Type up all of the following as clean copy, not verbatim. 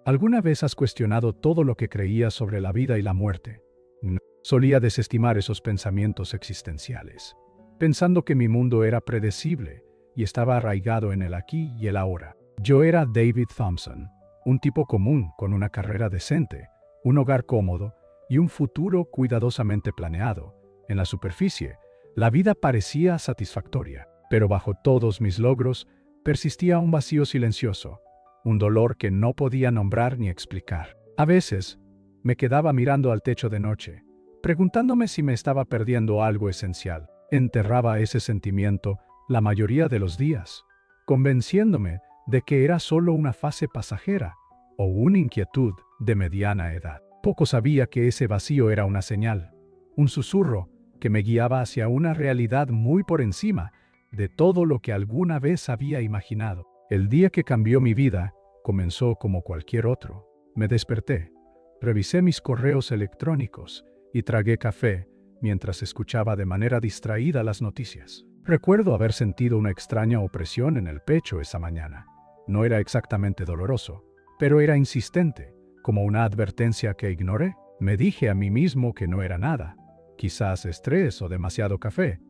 ¿Alguna vez has cuestionado todo lo que creías sobre la vida y la muerte? No. Solía desestimar esos pensamientos existenciales, pensando que mi mundo era predecible y estaba arraigado en el aquí y el ahora. Yo era David Thompson, un tipo común con una carrera decente, un hogar cómodo y un futuro cuidadosamente planeado. En la superficie, la vida parecía satisfactoria, pero bajo todos mis logros persistía un vacío silencioso, un dolor que no podía nombrar ni explicar. A veces, me quedaba mirando al techo de noche, preguntándome si me estaba perdiendo algo esencial. Enterraba ese sentimiento la mayoría de los días, convenciéndome de que era solo una fase pasajera o una inquietud de mediana edad. Poco sabía que ese vacío era una señal, un susurro que me guiaba hacia una realidad muy por encima de todo lo que alguna vez había imaginado. El día que cambió mi vida comenzó como cualquier otro. Me desperté, revisé mis correos electrónicos y tragué café mientras escuchaba de manera distraída las noticias. Recuerdo haber sentido una extraña opresión en el pecho esa mañana. No era exactamente doloroso, pero era insistente, como una advertencia que ignoré. Me dije a mí mismo que no era nada, quizás estrés o demasiado café.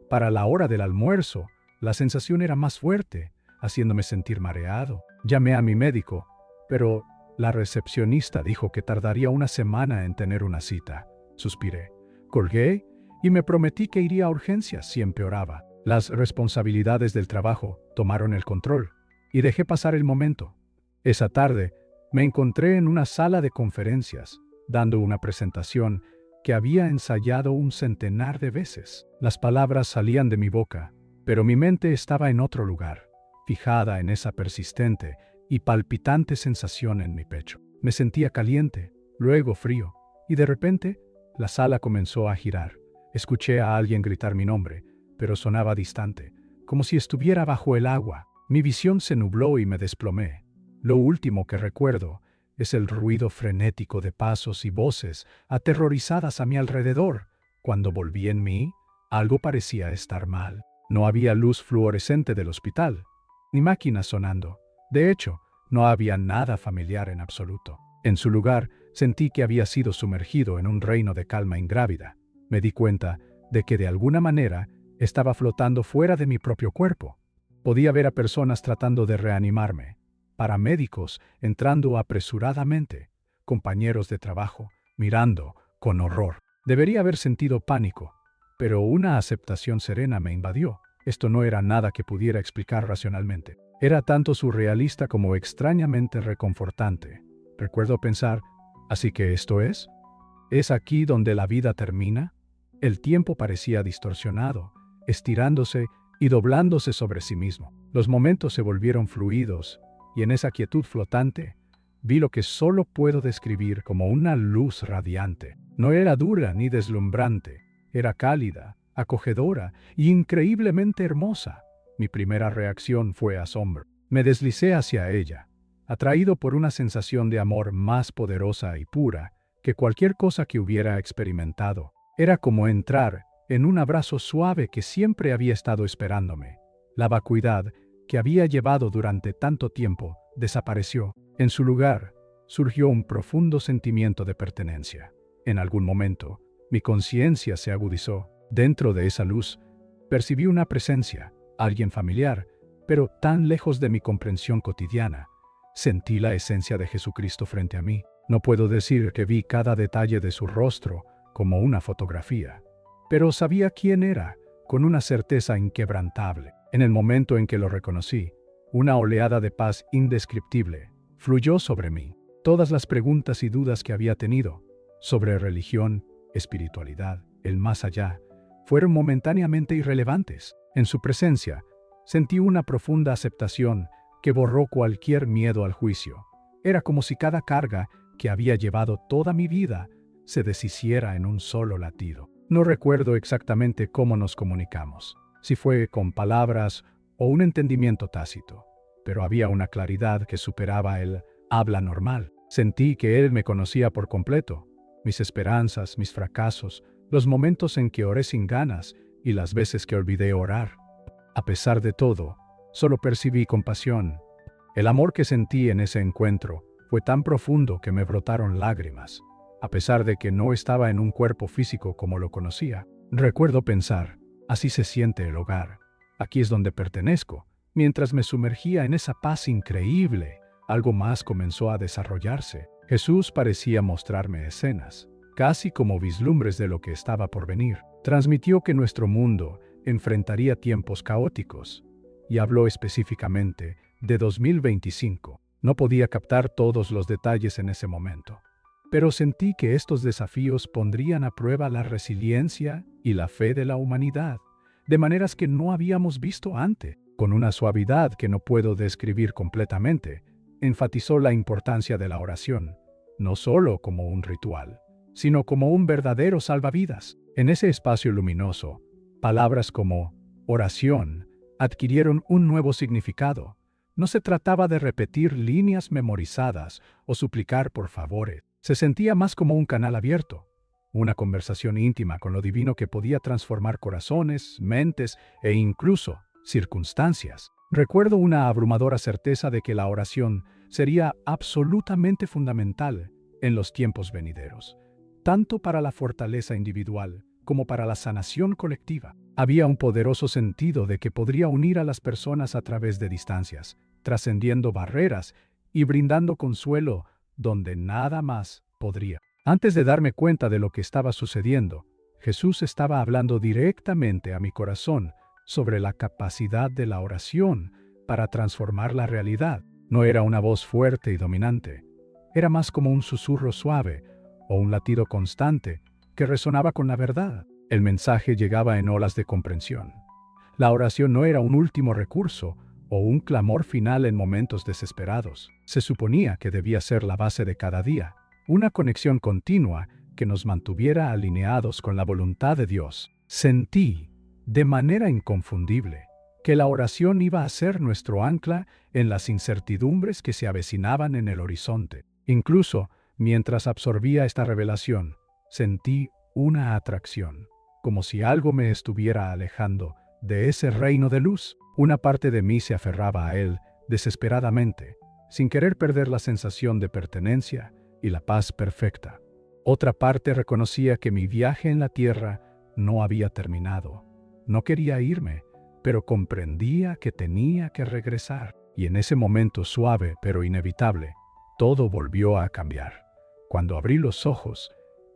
Para la hora del almuerzo, la sensación era más fuerte, haciéndome sentir mareado. Llamé a mi médico, pero la recepcionista dijo que tardaría una semana en tener una cita. Suspiré, colgué y me prometí que iría a urgencias si empeoraba. Las responsabilidades del trabajo tomaron el control y dejé pasar el momento. Esa tarde, me encontré en una sala de conferencias, dando una presentación que había ensayado un centenar de veces. Las palabras salían de mi boca, pero mi mente estaba en otro lugar, fijada en esa persistente y palpitante sensación en mi pecho. Me sentía caliente, luego frío, y de repente, la sala comenzó a girar. Escuché a alguien gritar mi nombre, pero sonaba distante, como si estuviera bajo el agua. Mi visión se nubló y me desplomé. Lo último que recuerdo es el ruido frenético de pasos y voces aterrorizadas a mi alrededor. Cuando volví en mí, algo parecía estar mal. No había luz fluorescente del hospital, ni máquinas sonando. De hecho, no había nada familiar en absoluto. En su lugar, sentí que había sido sumergido en un reino de calma ingrávida. Me di cuenta de que de alguna manera estaba flotando fuera de mi propio cuerpo. Podía ver a personas tratando de reanimarme, paramédicos entrando apresuradamente, compañeros de trabajo mirando con horror. Debería haber sentido pánico, pero una aceptación serena me invadió. Esto no era nada que pudiera explicar racionalmente. Era tanto surrealista como extrañamente reconfortante. Recuerdo pensar, ¿así que esto es? ¿Es aquí donde la vida termina? El tiempo parecía distorsionado, estirándose y doblándose sobre sí mismo. Los momentos se volvieron fluidos, y en esa quietud flotante, vi lo que solo puedo describir como una luz radiante. No era dura ni deslumbrante, era cálida, acogedora y increíblemente hermosa. Mi primera reacción fue asombro. Me deslicé hacia ella, atraído por una sensación de amor más poderosa y pura que cualquier cosa que hubiera experimentado. Era como entrar en un abrazo suave que siempre había estado esperándome. La vacuidad que había llevado durante tanto tiempo desapareció. En su lugar, surgió un profundo sentimiento de pertenencia. En algún momento, mi conciencia se agudizó. Dentro de esa luz, percibí una presencia, alguien familiar, pero tan lejos de mi comprensión cotidiana. Sentí la esencia de Jesucristo frente a mí. No puedo decir que vi cada detalle de su rostro como una fotografía, pero sabía quién era, con una certeza inquebrantable. En el momento en que lo reconocí, una oleada de paz indescriptible fluyó sobre mí. Todas las preguntas y dudas que había tenido sobre religión, espiritualidad, el más allá, fueron momentáneamente irrelevantes. En su presencia, sentí una profunda aceptación que borró cualquier miedo al juicio. Era como si cada carga que había llevado toda mi vida se deshiciera en un solo latido. No recuerdo exactamente cómo nos comunicamos, si fue con palabras o un entendimiento tácito, pero había una claridad que superaba el habla normal. Sentí que él me conocía por completo, mis esperanzas, mis fracasos, los momentos en que oré sin ganas y las veces que olvidé orar. A pesar de todo, solo percibí compasión. El amor que sentí en ese encuentro Fue tan profundo que me brotaron lágrimas. A pesar de que no estaba en un cuerpo físico como lo conocía, recuerdo pensar, así se siente el hogar. Aquí es donde pertenezco. Mientras me sumergía en esa paz increíble, algo más comenzó a desarrollarse. Jesús parecía mostrarme escenas, casi como vislumbres de lo que estaba por venir. Transmitió que nuestro mundo enfrentaría tiempos caóticos y habló específicamente de 2025. No podía captar todos los detalles en ese momento, pero sentí que estos desafíos pondrían a prueba la resiliencia y la fe de la humanidad, de maneras que no habíamos visto antes. Con una suavidad que no puedo describir completamente, enfatizó la importancia de la oración, no solo como un ritual, sino como un verdadero salvavidas. En ese espacio luminoso, palabras como oración adquirieron un nuevo significado. No se trataba de repetir líneas memorizadas o suplicar por favores. Se sentía más como un canal abierto, una conversación íntima con lo divino que podía transformar corazones, mentes e incluso circunstancias. Recuerdo una abrumadora certeza de que la oración sería absolutamente fundamental en los tiempos venideros, tanto para la fortaleza individual como para la sanación colectiva. Había un poderoso sentido de que podría unir a las personas a través de distancias, trascendiendo barreras y brindando consuelo donde nada más podría. Antes de darme cuenta de lo que estaba sucediendo, Jesús estaba hablando directamente a mi corazón sobre la capacidad de la oración para transformar la realidad. No era una voz fuerte y dominante, era más como un susurro suave o un latido constante que resonaba con la verdad. El mensaje llegaba en olas de comprensión. La oración no era un último recurso o un clamor final en momentos desesperados. Se suponía que debía ser la base de cada día, una conexión continua que nos mantuviera alineados con la voluntad de Dios. Sentí, de manera inconfundible, que la oración iba a ser nuestro ancla en las incertidumbres que se avecinaban en el horizonte. Incluso, mientras absorbía esta revelación, sentí una atracción, como si algo me estuviera alejando de ese reino de luz. Una parte de mí se aferraba a él desesperadamente, sin querer perder la sensación de pertenencia y la paz perfecta. Otra parte reconocía que mi viaje en la tierra no había terminado. No quería irme, pero comprendía que tenía que regresar. Y en ese momento suave pero inevitable, todo volvió a cambiar. Cuando abrí los ojos,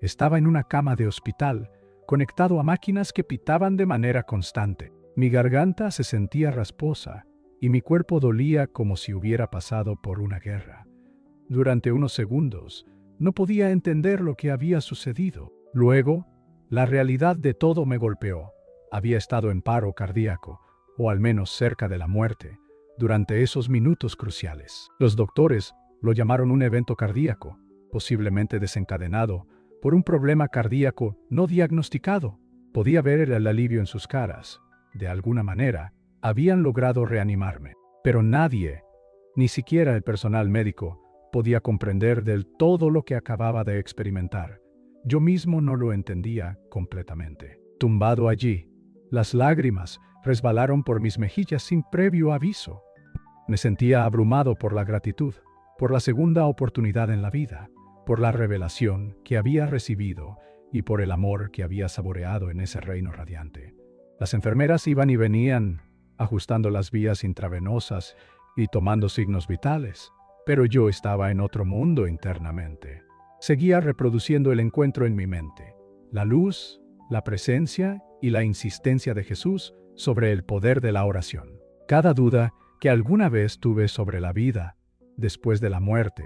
estaba en una cama de hospital, conectado a máquinas que pitaban de manera constante. Mi garganta se sentía rasposa y mi cuerpo dolía como si hubiera pasado por una guerra. Durante unos segundos, no podía entender lo que había sucedido. Luego, la realidad de todo me golpeó. Había estado en paro cardíaco, o al menos cerca de la muerte, durante esos minutos cruciales. Los doctores lo llamaron un evento cardíaco, posiblemente desencadenado por un problema cardíaco no diagnosticado. Podía ver el alivio en sus caras. De alguna manera, habían logrado reanimarme. Pero nadie, ni siquiera el personal médico, podía comprender del todo lo que acababa de experimentar. Yo mismo no lo entendía completamente. Tumbado allí, las lágrimas resbalaron por mis mejillas sin previo aviso. Me sentía abrumado por la gratitud, por la segunda oportunidad en la vida, por la revelación que había recibido y por el amor que había saboreado en ese reino radiante. Las enfermeras iban y venían, ajustando las vías intravenosas y tomando signos vitales, pero yo estaba en otro mundo internamente. Seguía reproduciendo el encuentro en mi mente, la luz, la presencia y la insistencia de Jesús sobre el poder de la oración. Cada duda que alguna vez tuve sobre la vida, después de la muerte,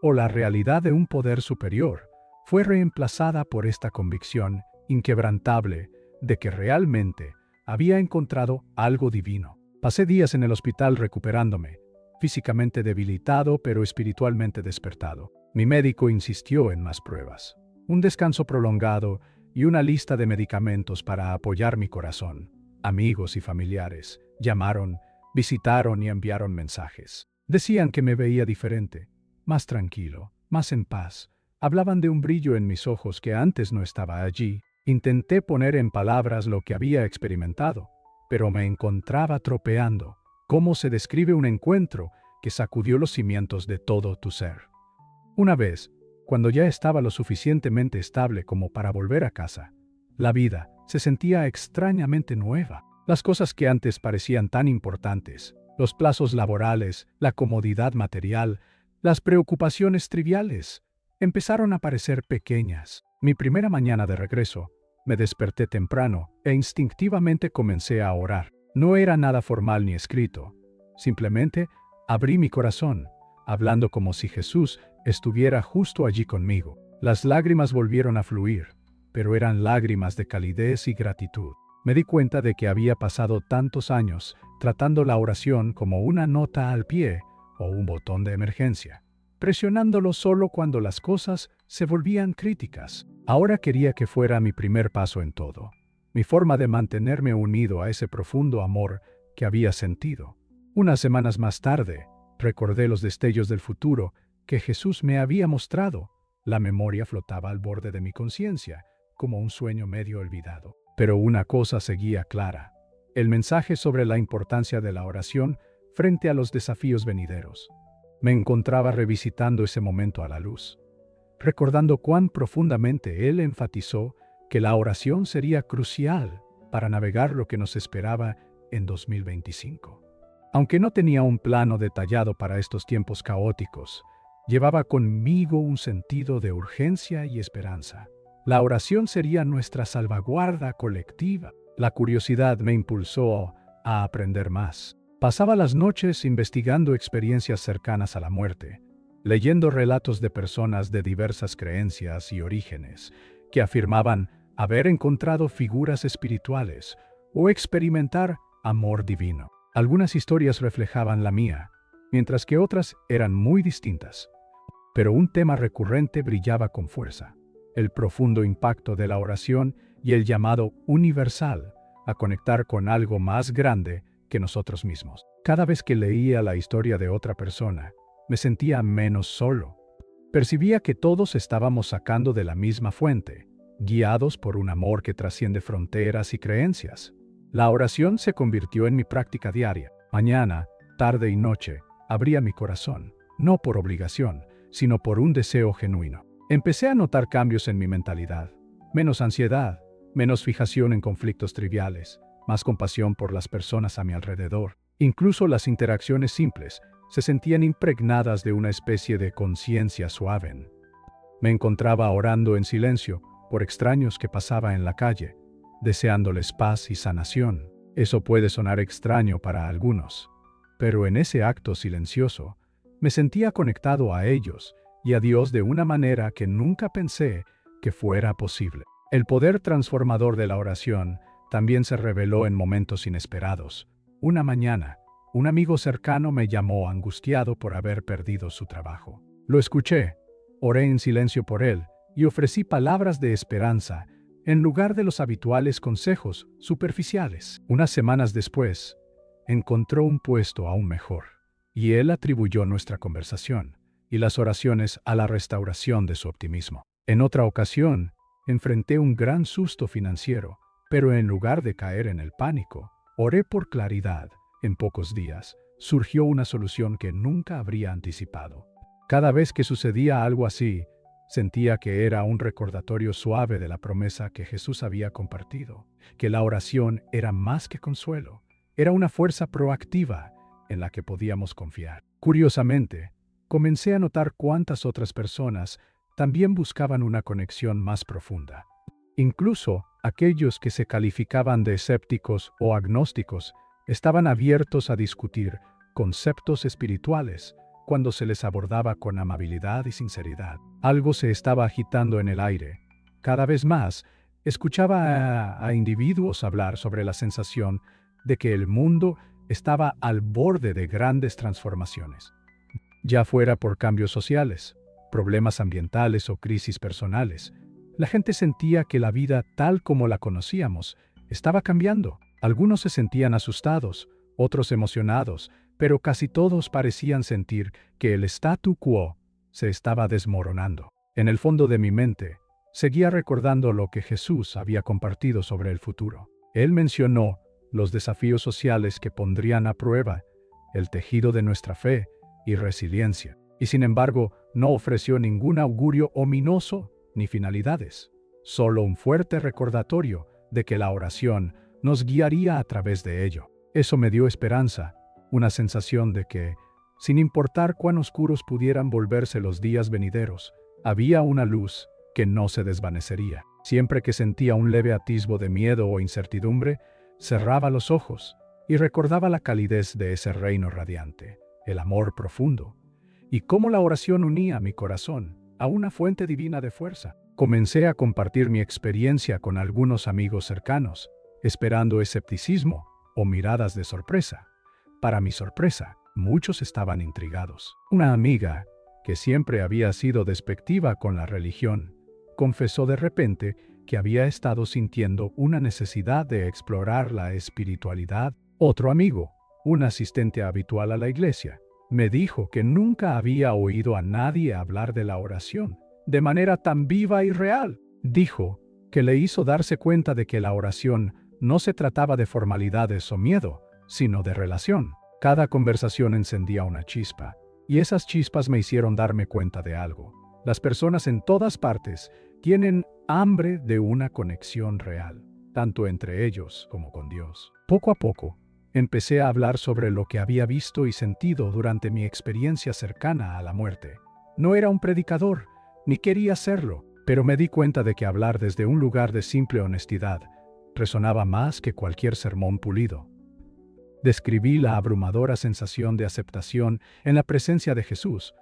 o la realidad de un poder superior, fue reemplazada por esta convicción inquebrantable de que realmente había encontrado algo divino. Pasé días en el hospital recuperándome, físicamente debilitado pero espiritualmente despertado. Mi médico insistió en más pruebas, un descanso prolongado y una lista de medicamentos para apoyar mi corazón. Amigos y familiares llamaron, visitaron y enviaron mensajes. Decían que me veía diferente, más tranquilo, más en paz. Hablaban de un brillo en mis ojos que antes no estaba allí. Intenté poner en palabras lo que había experimentado, pero me encontraba tropeando. ¿Cómo se describe un encuentro que sacudió los cimientos de todo tu ser? Una vez, cuando ya estaba lo suficientemente estable como para volver a casa, la vida se sentía extrañamente nueva. Las cosas que antes parecían tan importantes, los plazos laborales, la comodidad material, las preocupaciones triviales, empezaron a parecer pequeñas. Mi primera mañana de regreso, me desperté temprano e instintivamente comencé a orar. No era nada formal ni escrito. Simplemente abrí mi corazón, hablando como si Jesús estuviera justo allí conmigo. Las lágrimas volvieron a fluir, pero eran lágrimas de calidez y gratitud. Me di cuenta de que había pasado tantos años tratando la oración como una nota al pie o un botón de emergencia, presionándolo solo cuando las cosas se volvían críticas. Ahora quería que fuera mi primer paso en todo, mi forma de mantenerme unido a ese profundo amor que había sentido. Unas semanas más tarde, recordé los destellos del futuro que Jesús me había mostrado. La memoria flotaba al borde de mi conciencia, como un sueño medio olvidado. Pero una cosa seguía clara: el mensaje sobre la importancia de la oración frente a los desafíos venideros. Me encontraba revisitando ese momento a la luz, recordando cuán profundamente él enfatizó que la oración sería crucial para navegar lo que nos esperaba en 2025. Aunque no tenía un plano detallado para estos tiempos caóticos, llevaba conmigo un sentido de urgencia y esperanza. La oración sería nuestra salvaguarda colectiva. La curiosidad me impulsó a aprender más. Pasaba las noches investigando experiencias cercanas a la muerte, leyendo relatos de personas de diversas creencias y orígenes que afirmaban haber encontrado figuras espirituales o experimentar amor divino. Algunas historias reflejaban la mía, mientras que otras eran muy distintas. Pero un tema recurrente brillaba con fuerza: el profundo impacto de la oración y el llamado universal a conectar con algo más grande que nosotros mismos. Cada vez que leía la historia de otra persona, me sentía menos solo. Percibía que todos estábamos sacando de la misma fuente, guiados por un amor que trasciende fronteras y creencias. La oración se convirtió en mi práctica diaria. Mañana, tarde y noche, abría mi corazón, no por obligación, sino por un deseo genuino. Empecé a notar cambios en mi mentalidad: menos ansiedad, menos fijación en conflictos triviales, más compasión por las personas a mi alrededor. Incluso las interacciones simples se sentían impregnadas de una especie de conciencia suave. Me encontraba orando en silencio por extraños que pasaba en la calle, deseándoles paz y sanación. Eso puede sonar extraño para algunos, pero en ese acto silencioso me sentía conectado a ellos y a Dios de una manera que nunca pensé que fuera posible. El poder transformador de la oración también se reveló en momentos inesperados. Una mañana, un amigo cercano me llamó angustiado por haber perdido su trabajo. Lo escuché, oré en silencio por él y ofrecí palabras de esperanza en lugar de los habituales consejos superficiales. Unas semanas después, encontró un puesto aún mejor, y él atribuyó nuestra conversación y las oraciones a la restauración de su optimismo. En otra ocasión, enfrenté un gran susto financiero, pero en lugar de caer en el pánico, oré por claridad. En pocos días, surgió una solución que nunca habría anticipado. Cada vez que sucedía algo así, sentía que era un recordatorio suave de la promesa que Jesús había compartido, que la oración era más que consuelo, era una fuerza proactiva en la que podíamos confiar. Curiosamente, comencé a notar cuántas otras personas también buscaban una conexión más profunda. Incluso aquellos que se calificaban de escépticos o agnósticos estaban abiertos a discutir conceptos espirituales cuando se les abordaba con amabilidad y sinceridad. Algo se estaba agitando en el aire. Cada vez más, escuchaba a individuos hablar sobre la sensación de que el mundo estaba al borde de grandes transformaciones, ya fuera por cambios sociales, problemas ambientales o crisis personales. La gente sentía que la vida tal como la conocíamos estaba cambiando. Algunos se sentían asustados, otros emocionados, pero casi todos parecían sentir que el statu quo se estaba desmoronando. En el fondo de mi mente, seguía recordando lo que Jesús había compartido sobre el futuro. Él mencionó los desafíos sociales que pondrían a prueba el tejido de nuestra fe y resiliencia. y sin embargo no ofreció ningún augurio ominoso ni finalidades, solo un fuerte recordatorio de que la oración nos guiaría a través de ello. Eso me dio esperanza, una sensación de que, sin importar cuán oscuros pudieran volverse los días venideros, había una luz que no se desvanecería. Siempre que sentía un leve atisbo de miedo o incertidumbre, cerraba los ojos y recordaba la calidez de ese reino radiante, el amor profundo, y cómo la oración unía mi corazón a una fuente divina de fuerza. Comencé a compartir mi experiencia con algunos amigos cercanos, esperando escepticismo o miradas de sorpresa. Para mi sorpresa, muchos estaban intrigados. Una amiga, que siempre había sido despectiva con la religión, confesó de repente que había estado sintiendo una necesidad de explorar la espiritualidad. Otro amigo, un asistente habitual a la iglesia, me dijo que nunca había oído a nadie hablar de la oración de manera tan viva y real. Dijo que le hizo darse cuenta de que la oración no se trataba de formalidades o miedo, sino de relación. Cada conversación encendía una chispa, y esas chispas me hicieron darme cuenta de algo. Las personas en todas partes tienen hambre de una conexión real, tanto entre ellos como con Dios. Poco a poco, empecé a hablar sobre lo que había visto y sentido durante mi experiencia cercana a la muerte. No era un predicador, ni quería serlo, pero me di cuenta de que hablar desde un lugar de simple honestidad resonaba más que cualquier sermón pulido. Describí la abrumadora sensación de aceptación en la presencia de Jesús,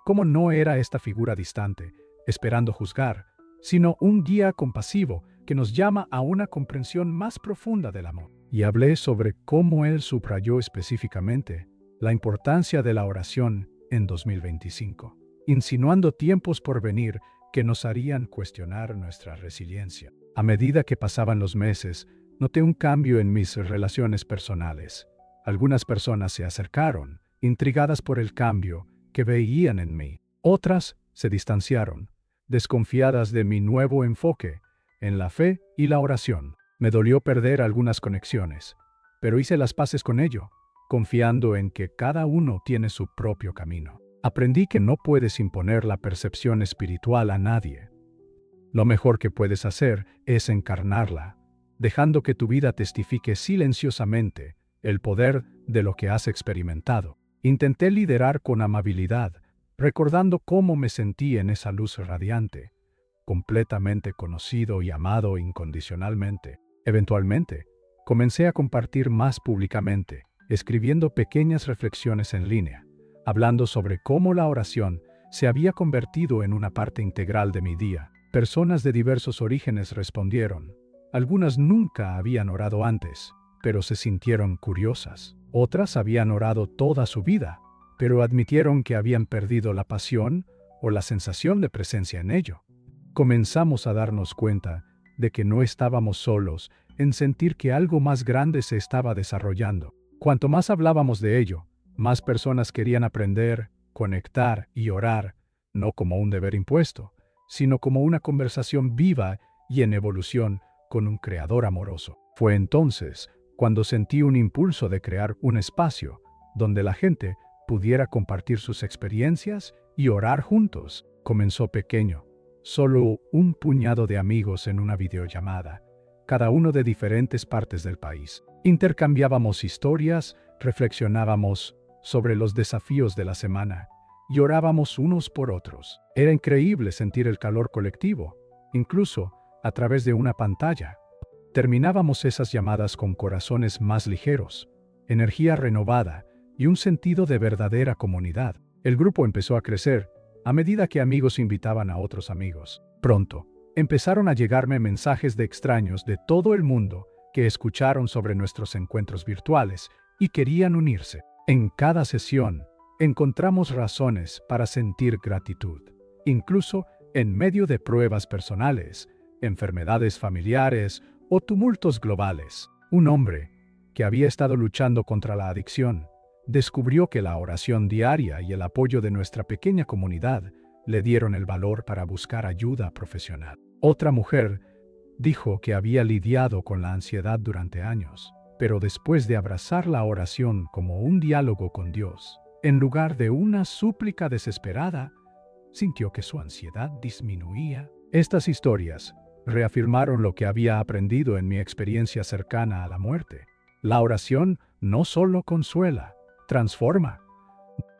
como no era esta figura distante, esperando juzgar, sino un guía compasivo que nos llama a una comprensión más profunda del amor. Y hablé sobre cómo él subrayó específicamente la importancia de la oración en 2025, insinuando tiempos por venir que nos harían cuestionar nuestra resiliencia. A medida que pasaban los meses, noté un cambio en mis relaciones personales. Algunas personas se acercaron, intrigadas por el cambio que veían en mí. Otras se distanciaron, desconfiadas de mi nuevo enfoque en la fe y la oración. Me dolió perder algunas conexiones, pero hice las paces con ello, confiando en que cada uno tiene su propio camino. Aprendí que no puedes imponer la percepción espiritual a nadie. Lo mejor que puedes hacer es encarnarla, dejando que tu vida testifique silenciosamente el poder de lo que has experimentado. Intenté liderar con amabilidad, recordando cómo me sentí en esa luz radiante, completamente conocido y amado incondicionalmente. Eventualmente, comencé a compartir más públicamente, escribiendo pequeñas reflexiones en línea, hablando sobre cómo la oración se había convertido en una parte integral de mi día. Personas de diversos orígenes respondieron. Algunas nunca habían orado antes, pero se sintieron curiosas. Otras habían orado toda su vida, pero admitieron que habían perdido la pasión o la sensación de presencia en ello. Comenzamos a darnos cuenta de que no estábamos solos en sentir que algo más grande se estaba desarrollando. Cuanto más hablábamos de ello, más personas querían aprender, conectar y orar, no como un deber impuesto, sino como una conversación viva y en evolución con un creador amoroso. Fue entonces cuando sentí un impulso de crear un espacio donde la gente pudiera compartir sus experiencias y orar juntos. Comenzó pequeño, solo un puñado de amigos en una videollamada, cada uno de diferentes partes del país. Intercambiábamos historias, reflexionábamos sobre los desafíos de la semana y orábamos unos por otros. Era increíble sentir el calor colectivo, incluso a través de una pantalla. Terminábamos esas llamadas con corazones más ligeros, energía renovada y un sentido de verdadera comunidad. El grupo empezó a crecer a medida que amigos invitaban a otros amigos. Pronto, empezaron a llegarme mensajes de extraños de todo el mundo que escucharon sobre nuestros encuentros virtuales y querían unirse. En cada sesión, encontramos razones para sentir gratitud, incluso en medio de pruebas personales, enfermedades familiares o tumultos globales. Un hombre que había estado luchando contra la adicción descubrió que la oración diaria y el apoyo de nuestra pequeña comunidad le dieron el valor para buscar ayuda profesional. Otra mujer dijo que había lidiado con la ansiedad durante años, pero después de abrazar la oración como un diálogo con Dios, En lugar de una súplica desesperada, sintió que su ansiedad disminuía. Estas historias reafirmaron lo que había aprendido en mi experiencia cercana a la muerte. La oración no solo consuela, transforma.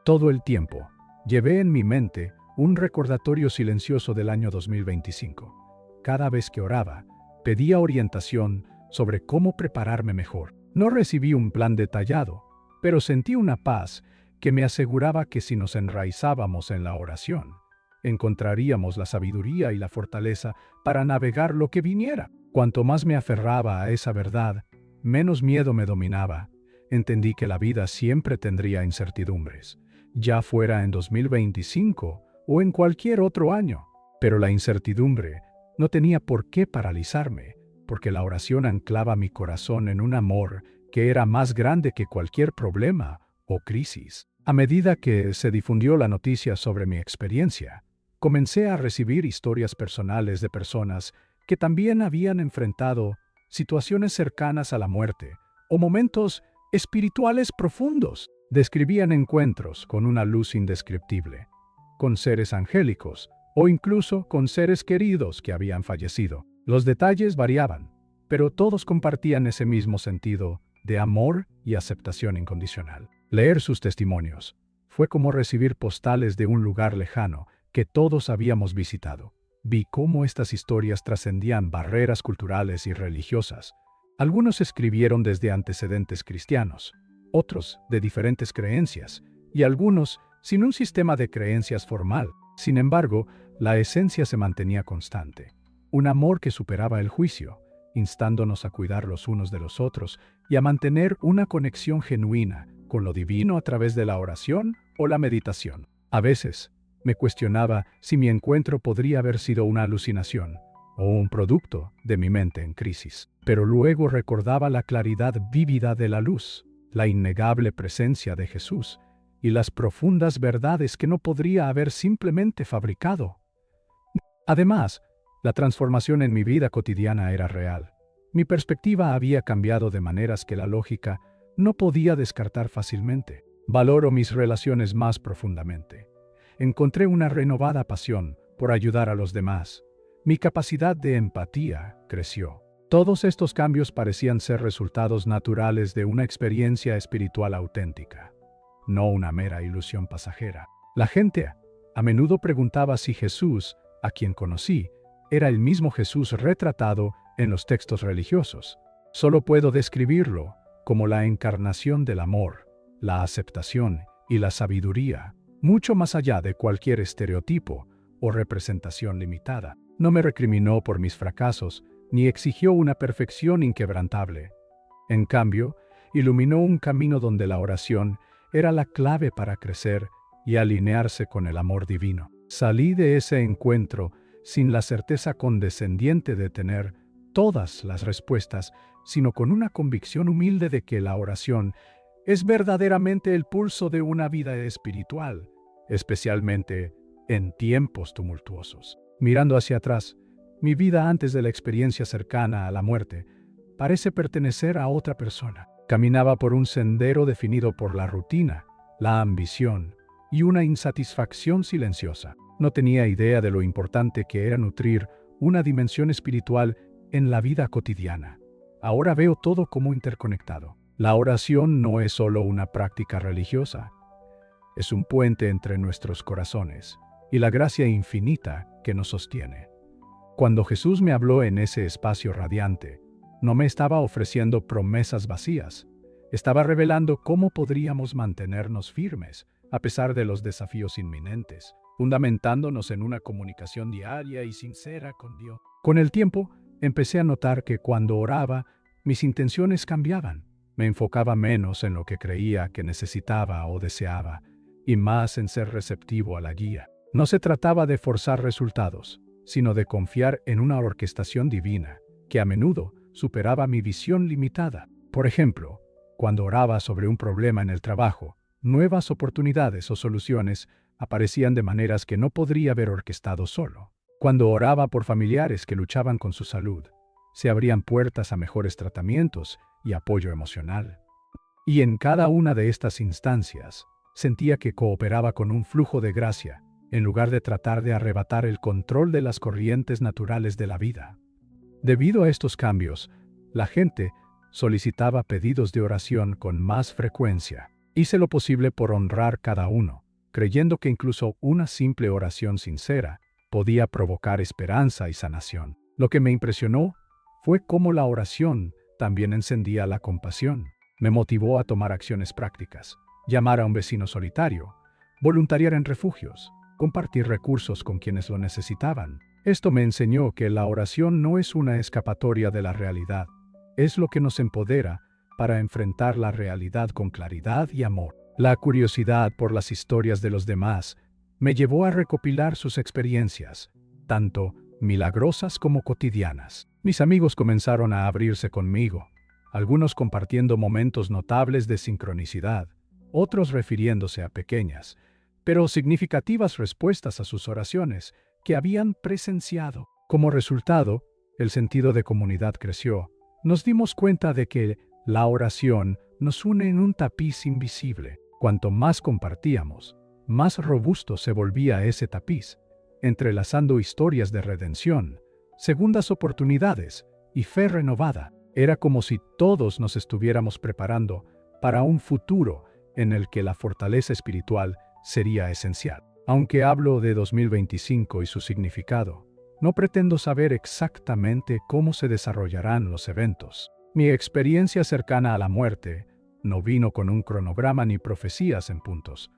Todo el tiempo, llevé en mi mente un recordatorio silencioso del año 2025. Cada vez que oraba, pedía orientación sobre cómo prepararme mejor. No recibí un plan detallado, pero sentí una paz que me aseguraba que si nos enraizábamos en la oración, encontraríamos la sabiduría y la fortaleza para navegar lo que viniera. Cuanto más me aferraba a esa verdad, menos miedo me dominaba. Entendí que la vida siempre tendría incertidumbres, ya fuera en 2025 o en cualquier otro año. Pero la incertidumbre no tenía por qué paralizarme, porque la oración anclaba mi corazón en un amor que era más grande que cualquier problema o crisis. A medida que se difundió la noticia sobre mi experiencia, comencé a recibir historias personales de personas que también habían enfrentado situaciones cercanas a la muerte o momentos espirituales profundos. Describían encuentros con una luz indescriptible, con seres angélicos o incluso con seres queridos que habían fallecido. Los detalles variaban, pero todos compartían ese mismo sentido de amor y aceptación incondicional. Leer sus testimonios fue como recibir postales de un lugar lejano que todos habíamos visitado. Vi cómo estas historias trascendían barreras culturales y religiosas. Algunos escribieron desde antecedentes cristianos, otros de diferentes creencias, y algunos sin un sistema de creencias formal. Sin embargo, la esencia se mantenía constante. Un amor que superaba el juicio, instándonos a cuidar los unos de los otros y a mantener una conexión genuina con lo divino a través de la oración o la meditación. A veces, me cuestionaba si mi encuentro podría haber sido una alucinación o un producto de mi mente en crisis. Pero luego recordaba la claridad vívida de la luz, la innegable presencia de Jesús y las profundas verdades que no podría haber simplemente fabricado. Además, la transformación en mi vida cotidiana era real. Mi perspectiva había cambiado de maneras que la lógica no podía descartar fácilmente. Valoro mis relaciones más profundamente. Encontré una renovada pasión por ayudar a los demás. Mi capacidad de empatía creció. Todos estos cambios parecían ser resultados naturales de una experiencia espiritual auténtica, no una mera ilusión pasajera. La gente a menudo preguntaba si Jesús, a quien conocí, era el mismo Jesús retratado en los textos religiosos. Solo puedo describirlo como la encarnación del amor, la aceptación y la sabiduría, mucho más allá de cualquier estereotipo o representación limitada. No me recriminó por mis fracasos, ni exigió una perfección inquebrantable. En cambio, iluminó un camino donde la oración era la clave para crecer y alinearse con el amor divino. Salí de ese encuentro sin la certeza condescendiente de tener todas las respuestas, sino con una convicción humilde de que la oración es verdaderamente el pulso de una vida espiritual, especialmente en tiempos tumultuosos. Mirando hacia atrás, mi vida antes de la experiencia cercana a la muerte parece pertenecer a otra persona. Caminaba por un sendero definido por la rutina, la ambición y una insatisfacción silenciosa. No tenía idea de lo importante que era nutrir una dimensión espiritual en la vida cotidiana. Ahora veo todo como interconectado. La oración no es solo una práctica religiosa, es un puente entre nuestros corazones y la gracia infinita que nos sostiene. Cuando Jesús me habló en ese espacio radiante, no me estaba ofreciendo promesas vacías, estaba revelando cómo podríamos mantenernos firmes a pesar de los desafíos inminentes, fundamentándonos en una comunicación diaria y sincera con Dios. Con el tiempo, empecé a notar que cuando oraba, mis intenciones cambiaban. Me enfocaba menos en lo que creía que necesitaba o deseaba, y más en ser receptivo a la guía. No se trataba de forzar resultados, sino de confiar en una orquestación divina, que a menudo superaba mi visión limitada. Por ejemplo, cuando oraba sobre un problema en el trabajo, nuevas oportunidades o soluciones aparecían de maneras que no podría haber orquestado solo. Cuando oraba por familiares que luchaban con su salud, se abrían puertas a mejores tratamientos y apoyo emocional. Y en cada una de estas instancias, sentía que cooperaba con un flujo de gracia, en lugar de tratar de arrebatar el control de las corrientes naturales de la vida. Debido a estos cambios, la gente solicitaba pedidos de oración con más frecuencia. Hice lo posible por honrar cada uno, creyendo que incluso una simple oración sincera podía provocar esperanza y sanación. Lo que me impresionó fue cómo la oración también encendía la compasión. Me motivó a tomar acciones prácticas, llamar a un vecino solitario, voluntariar en refugios, compartir recursos con quienes lo necesitaban. Esto me enseñó que la oración no es una escapatoria de la realidad, es lo que nos empodera para enfrentar la realidad con claridad y amor. La curiosidad por las historias de los demás me llevó a recopilar sus experiencias, tanto milagrosas como cotidianas. Mis amigos comenzaron a abrirse conmigo, algunos compartiendo momentos notables de sincronicidad, otros refiriéndose a pequeñas, pero significativas respuestas a sus oraciones que habían presenciado. Como resultado, el sentido de comunidad creció. Nos dimos cuenta de que la oración nos une en un tapiz invisible. Cuanto más compartíamos, más robusto se volvía ese tapiz, entrelazando historias de redención, segundas oportunidades y fe renovada. Era como si todos nos estuviéramos preparando para un futuro en el que la fortaleza espiritual sería esencial. Aunque hablo de 2025 y su significado, no pretendo saber exactamente cómo se desarrollarán los eventos. Mi experiencia cercana a la muerte no vino con un cronograma ni profecías en puntos,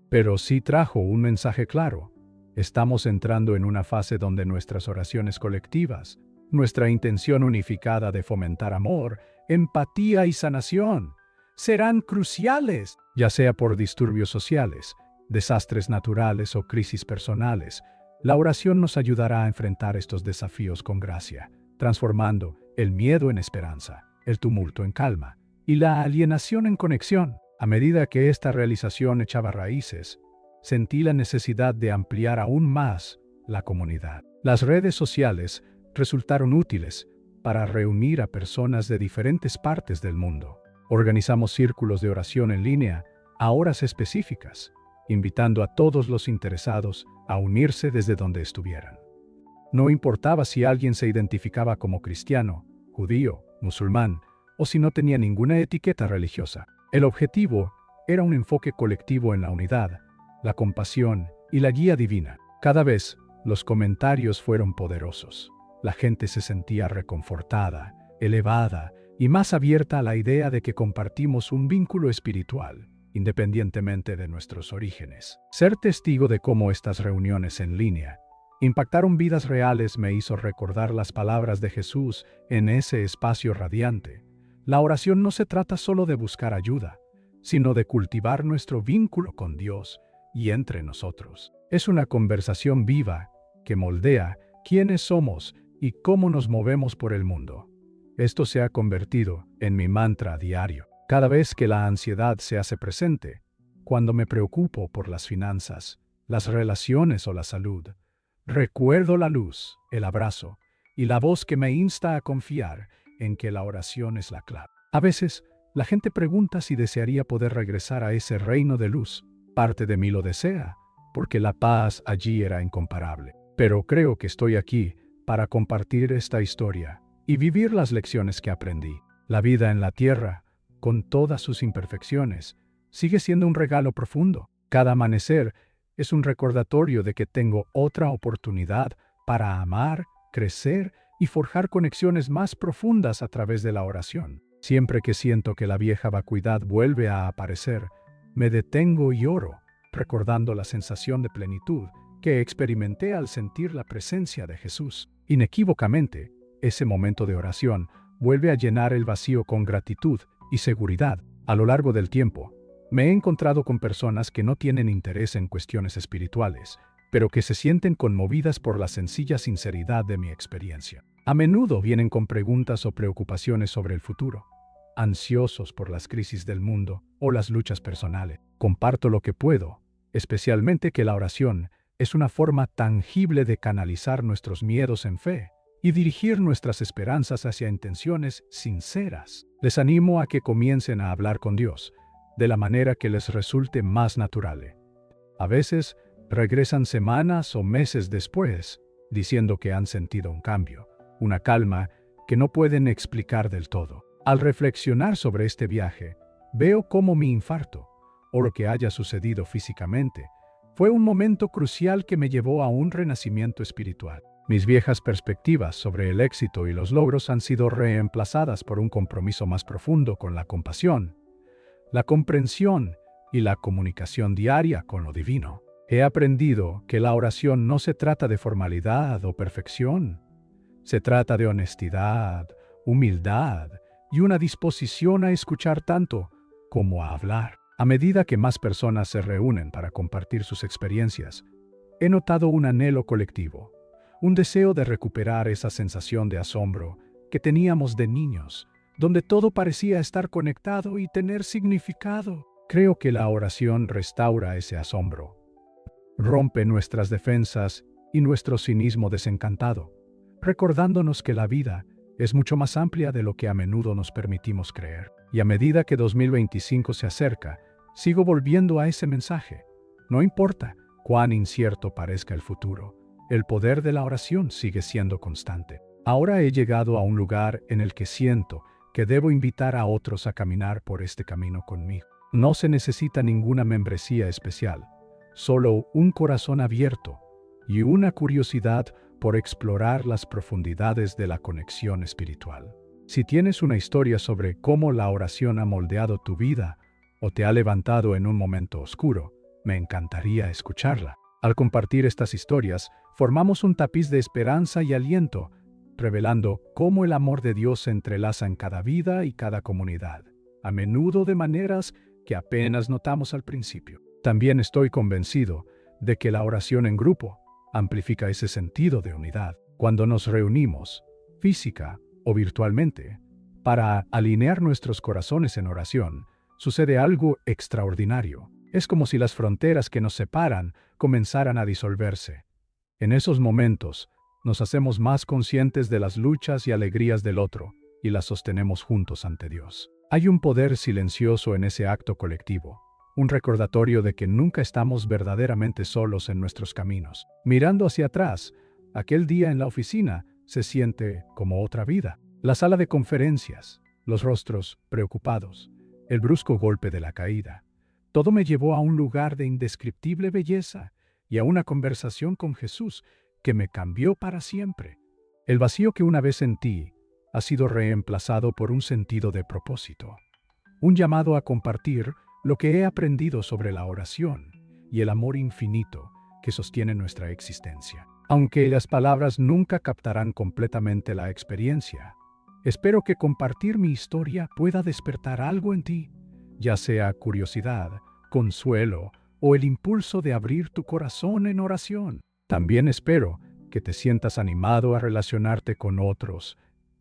pero sí trajo un mensaje claro. Estamos entrando en una fase donde nuestras oraciones colectivas, nuestra intención unificada de fomentar amor, empatía y sanación, serán cruciales, ya sea por disturbios sociales, desastres naturales o crisis personales. La oración nos ayudará a enfrentar estos desafíos con gracia, transformando el miedo en esperanza, el tumulto en calma y la alienación en conexión. A medida que esta realización echaba raíces, sentí la necesidad de ampliar aún más la comunidad. Las redes sociales resultaron útiles para reunir a personas de diferentes partes del mundo. Organizamos círculos de oración en línea a horas específicas, invitando a todos los interesados a unirse desde donde estuvieran. No importaba si alguien se identificaba como cristiano, judío, musulmán, o si no tenía ninguna etiqueta religiosa. El objetivo era un enfoque colectivo en la unidad, la compasión y la guía divina. Cada vez, los comentarios fueron poderosos. La gente se sentía reconfortada, elevada y más abierta a la idea de que compartimos un vínculo espiritual, independientemente de nuestros orígenes. Ser testigo de cómo estas reuniones en línea impactaron vidas reales me hizo recordar las palabras de Jesús en ese espacio radiante. La oración no se trata solo de buscar ayuda, sino de cultivar nuestro vínculo con Dios y entre nosotros. Es una conversación viva que moldea quiénes somos y cómo nos movemos por el mundo. Esto se ha convertido en mi mantra diario. Cada vez que la ansiedad se hace presente, cuando me preocupo por las finanzas, las relaciones o la salud, recuerdo la luz, el abrazo y la voz que me insta a confiar en que la oración es la clave. A veces, la gente pregunta si desearía poder regresar a ese reino de luz. Parte de mí lo desea, porque la paz allí era incomparable. Pero creo que estoy aquí para compartir esta historia y vivir las lecciones que aprendí. La vida en la tierra, con todas sus imperfecciones, sigue siendo un regalo profundo. Cada amanecer es un recordatorio de que tengo otra oportunidad para amar, crecer y forjar conexiones más profundas a través de la oración. Siempre que siento que la vieja vacuidad vuelve a aparecer, me detengo y oro, recordando la sensación de plenitud que experimenté al sentir la presencia de Jesús. Inequívocamente, ese momento de oración vuelve a llenar el vacío con gratitud y seguridad. A lo largo del tiempo, me he encontrado con personas que no tienen interés en cuestiones espirituales, pero que se sienten conmovidas por la sencilla sinceridad de mi experiencia. A menudo vienen con preguntas o preocupaciones sobre el futuro, ansiosos por las crisis del mundo o las luchas personales. Comparto lo que puedo, especialmente que la oración es una forma tangible de canalizar nuestros miedos en fe y dirigir nuestras esperanzas hacia intenciones sinceras. Les animo a que comiencen a hablar con Dios, de la manera que les resulte más natural. A veces, regresan semanas o meses después, diciendo que han sentido un cambio, una calma que no pueden explicar del todo. Al reflexionar sobre este viaje, veo cómo mi infarto, o lo que haya sucedido físicamente, fue un momento crucial que me llevó a un renacimiento espiritual. Mis viejas perspectivas sobre el éxito y los logros han sido reemplazadas por un compromiso más profundo con la compasión, la comprensión y la comunicación diaria con lo divino. He aprendido que la oración no se trata de formalidad o perfección. Se trata de honestidad, humildad y una disposición a escuchar tanto como a hablar. A medida que más personas se reúnen para compartir sus experiencias, he notado un anhelo colectivo, un deseo de recuperar esa sensación de asombro que teníamos de niños, donde todo parecía estar conectado y tener significado. Creo que la oración restaura ese asombro, rompe nuestras defensas y nuestro cinismo desencantado, recordándonos que la vida es mucho más amplia de lo que a menudo nos permitimos creer. Y a medida que 2025 se acerca, sigo volviendo a ese mensaje. No importa cuán incierto parezca el futuro, el poder de la oración sigue siendo constante. Ahora he llegado a un lugar en el que siento que debo invitar a otros a caminar por este camino conmigo. No se necesita ninguna membresía especial, solo un corazón abierto y una curiosidad por explorar las profundidades de la conexión espiritual. Si tienes una historia sobre cómo la oración ha moldeado tu vida o te ha levantado en un momento oscuro, me encantaría escucharla. Al compartir estas historias, formamos un tapiz de esperanza y aliento, revelando cómo el amor de Dios se entrelaza en cada vida y cada comunidad, a menudo de maneras que apenas notamos al principio. También estoy convencido de que la oración en grupo amplifica ese sentido de unidad. Cuando nos reunimos, física o virtualmente, para alinear nuestros corazones en oración, sucede algo extraordinario. Es como si las fronteras que nos separan comenzaran a disolverse. En esos momentos, nos hacemos más conscientes de las luchas y alegrías del otro y las sostenemos juntos ante Dios. Hay un poder silencioso en ese acto colectivo, un recordatorio de que nunca estamos verdaderamente solos en nuestros caminos. Mirando hacia atrás, aquel día en la oficina se siente como otra vida. La sala de conferencias, los rostros preocupados, el brusco golpe de la caída. Todo me llevó a un lugar de indescriptible belleza y a una conversación con Jesús que me cambió para siempre. El vacío que una vez sentí ha sido reemplazado por un sentido de propósito, un llamado a compartir lo que he aprendido sobre la oración y el amor infinito que sostiene nuestra existencia. Aunque las palabras nunca captarán completamente la experiencia, espero que compartir mi historia pueda despertar algo en ti, ya sea curiosidad, consuelo o el impulso de abrir tu corazón en oración. También espero que te sientas animado a relacionarte con otros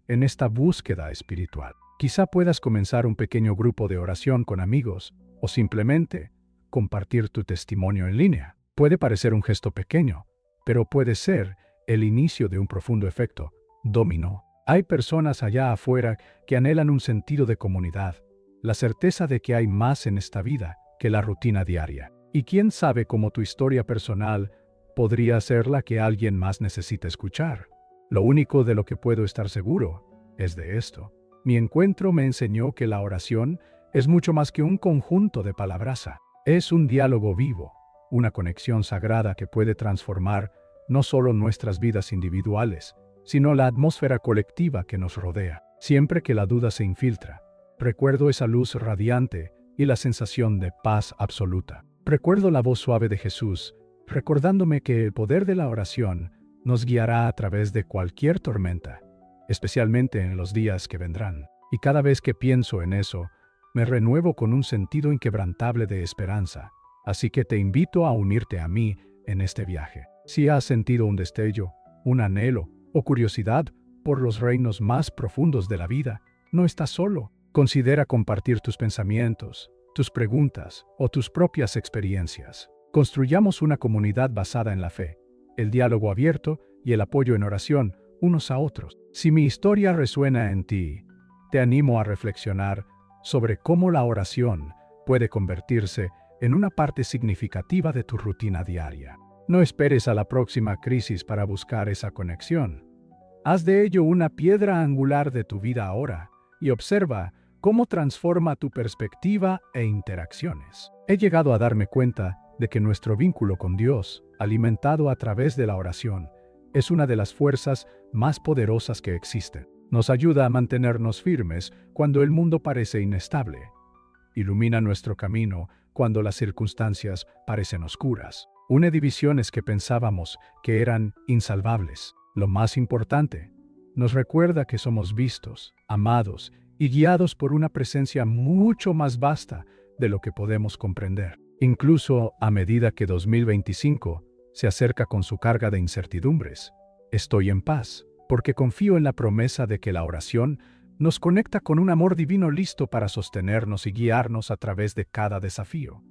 en esta búsqueda espiritual. Quizá puedas comenzar un pequeño grupo de oración con amigos o simplemente compartir tu testimonio en línea. Puede parecer un gesto pequeño, pero puede ser el inicio de un profundo efecto dominó. Hay personas allá afuera que anhelan un sentido de comunidad, la certeza de que hay más en esta vida que la rutina diaria. Y quién sabe cómo tu historia personal podría ser la que alguien más necesita escuchar. Lo único de lo que puedo estar seguro es de esto. Mi encuentro me enseñó que la oración es mucho más que un conjunto de palabras. Es un diálogo vivo, una conexión sagrada que puede transformar no solo nuestras vidas individuales, sino la atmósfera colectiva que nos rodea. Siempre que la duda se infiltra, recuerdo esa luz radiante y la sensación de paz absoluta. Recuerdo la voz suave de Jesús, recordándome que el poder de la oración nos guiará a través de cualquier tormenta, especialmente en los días que vendrán. Y cada vez que pienso en eso, me renuevo con un sentido inquebrantable de esperanza. Así que te invito a unirte a mí en este viaje. Si has sentido un destello, un anhelo o curiosidad por los reinos más profundos de la vida, no estás solo. Considera compartir tus pensamientos, tus preguntas o tus propias experiencias. Construyamos una comunidad basada en la fe, el diálogo abierto y el apoyo en oración unos a otros. Si mi historia resuena en ti, te animo a reflexionar sobre cómo la oración puede convertirse en una parte significativa de tu rutina diaria. No esperes a la próxima crisis para buscar esa conexión. Haz de ello una piedra angular de tu vida ahora y observa cómo transforma tu perspectiva e interacciones. He llegado a darme cuenta de que nuestro vínculo con Dios, alimentado a través de la oración, es una de las fuerzas más poderosas que existen. Nos ayuda a mantenernos firmes cuando el mundo parece inestable. Ilumina nuestro camino cuando las circunstancias parecen oscuras. Une divisiones que pensábamos que eran insalvables. Lo más importante, nos recuerda que somos vistos, amados y guiados por una presencia mucho más vasta de lo que podemos comprender. Incluso a medida que 2025 se acerca con su carga de incertidumbres, estoy en paz, porque confío en la promesa de que la oración nos conecta con un amor divino listo para sostenernos y guiarnos a través de cada desafío.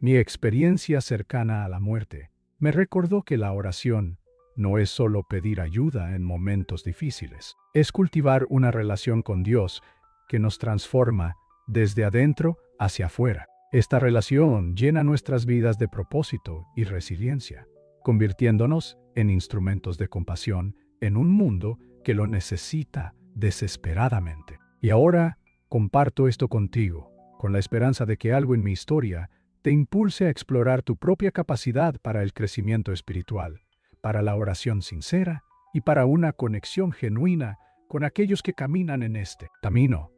Mi experiencia cercana a la muerte me recordó que la oración no es solo pedir ayuda en momentos difíciles, es cultivar una relación con Dios que nos transforma desde adentro hacia afuera. Esta relación llena nuestras vidas de propósito y resiliencia, convirtiéndonos en instrumentos de compasión en un mundo que lo necesita desesperadamente. Y ahora comparto esto contigo, con la esperanza de que algo en mi historia te impulse a explorar tu propia capacidad para el crecimiento espiritual, para la oración sincera y para una conexión genuina con aquellos que caminan en este camino.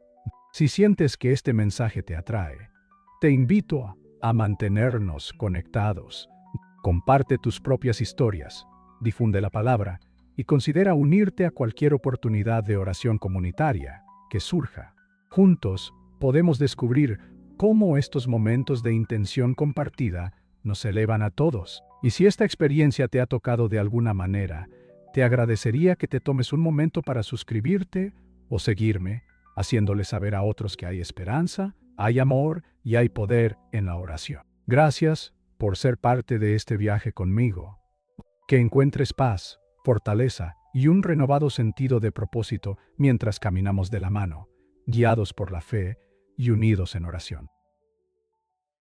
Si sientes que este mensaje te atrae, te invito a mantenernos conectados. Comparte tus propias historias, difunde la palabra y considera unirte a cualquier oportunidad de oración comunitaria que surja. Juntos podemos descubrir cómo estos momentos de intención compartida nos elevan a todos. Y si esta experiencia te ha tocado de alguna manera, te agradecería que te tomes un momento para suscribirte o seguirme, haciéndole saber a otros que hay esperanza, hay amor y hay poder en la oración. Gracias por ser parte de este viaje conmigo. Que encuentres paz, fortaleza y un renovado sentido de propósito mientras caminamos de la mano, guiados por la fe y unidos en oración.